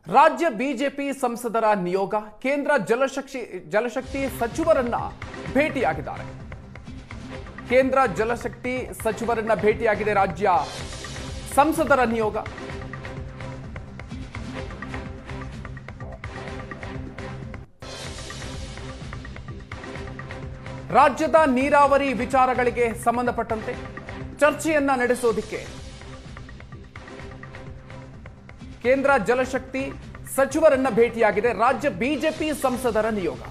ರಾಜ್ಯ ಬಿಜೆಪಿ ಸಂಸದರ ನಿಯೋಗ ಕೇಂದ್ರ ಜಲಶಕ್ತಿ ಸಚಿವರನ್ನ ಭೇಟಿಯಾಗಿದ್ದಾರೆ. ಕೇಂದ್ರ ಜಲಶಕ್ತಿ ಸಚಿವರನ್ನ ಭೇಟಿಯಾಗಿದೆ ರಾಜ್ಯ ಸಂಸದರ ನಿಯೋಗ. ರಾಜ್ಯದ ನೀರಾವರಿ ವಿಚಾರಗಳಿಗೆ ಸಂಬಂಧಪಟ್ಟಂತೆ ಚರ್ಚೆಯನ್ನ ನಡೆಸೋದಕ್ಕೆ ಕೇಂದ್ರ ಜಲಶಕ್ತಿ ಸಚಿವರನ್ನ ಭೇಟಿಯಾಗಿದೆ ರಾಜ್ಯ ಬಿಜೆಪಿ ಸಂಸದರ ನಿಯೋಗ.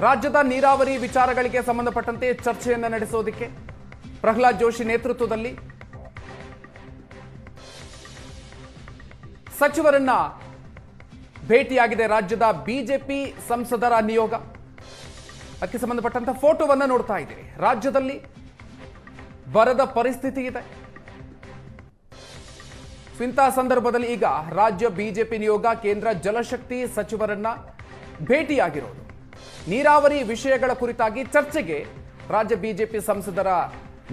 ರಾಜ್ಯದ ನೀರಾವರಿ ವಿಚಾರಗಳಿಗೆ ಸಂಬಂಧಪಟ್ಟಂತೆ ಚರ್ಚೆಯನ್ನ ನಡೆಸೋದಕ್ಕೆ ಪ್ರಹ್ಲಾದ್ ಜೋಶಿ ನೇತೃತ್ವದಲ್ಲಿ ಸಚಿವರನ್ನ ಭೇಟಿಯಾಗಿದೆ ರಾಜ್ಯದ ಬಿಜೆಪಿ ಸಂಸದರ ನಿಯೋಗ. ಅದಕ್ಕೆ ಸಂಬಂಧಪಟ್ಟಂತ ಫೋಟೋವನ್ನ ನೋಡ್ತಾ ಇದ್ದೀರಿ. ರಾಜ್ಯದಲ್ಲಿ ಬರದ ಪರಿಸ್ಥಿತಿ ಇದೆ. ಇಂತಹ ಸಂದರ್ಭದಲ್ಲಿ ಈಗ ರಾಜ್ಯ ಬಿಜೆಪಿ ನಿಯೋಗ ಕೇಂದ್ರ ಜಲಶಕ್ತಿ ಸಚಿವರನ್ನ ಭೇಟಿಯಾಗಿರೋದು. ನೀರಾವರಿ ವಿಷಯಗಳ ಕುರಿತಾಗಿ ಚರ್ಚೆಗೆ ರಾಜ್ಯ ಬಿಜೆಪಿ ಸಂಸದರ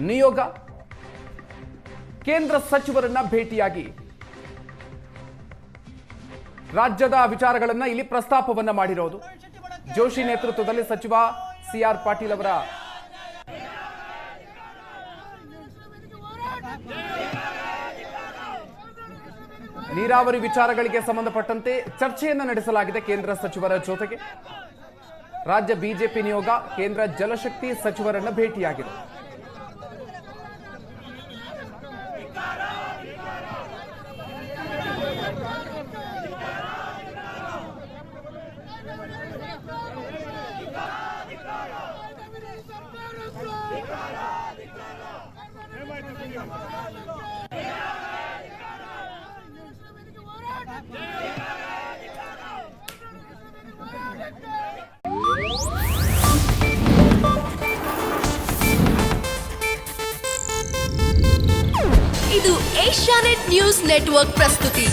ನಿಯೋಗ ಕೇಂದ್ರ ಸಚಿವರನ್ನ ಭೇಟಿಯಾಗಿ ರಾಜ್ಯದ ವಿಚಾರಗಳನ್ನ ಇಲ್ಲಿ ಪ್ರಸ್ತಾಪವನ್ನ ಮಾಡಿರೋದು. ಜೋಶಿ ನೇತೃತ್ವದಲ್ಲಿ ಸಚಿವ ಸಿಆರ್ ಪಾಟೀಲ್ ಅವರ ನೀರಾವರಿ ವಿಚಾರಗಳಿಗೆ ಸಂಬಂಧಪಟ್ಟಂತೆ ಚರ್ಚೆಯನ್ನ ನಡೆಸಲಾಗಿದೆ ಕೇಂದ್ರ ಸಚಿವರ ಜೊತೆಗೆ. ರಾಜ್ಯ ಬಿಜೆಪಿ ನಿಯೋಗ ಕೇಂದ್ರ ಜಲಶಕ್ತಿ ಸಚಿವರನ್ನ ಭೇಟಿಯಾಗಿದೆ. ಇದು ಏಷ್ಯಾನೆಟ್ ನ್ಯೂಸ್ ನೆಟ್ವರ್ಕ್ ಪ್ರಸ್ತುತಿ.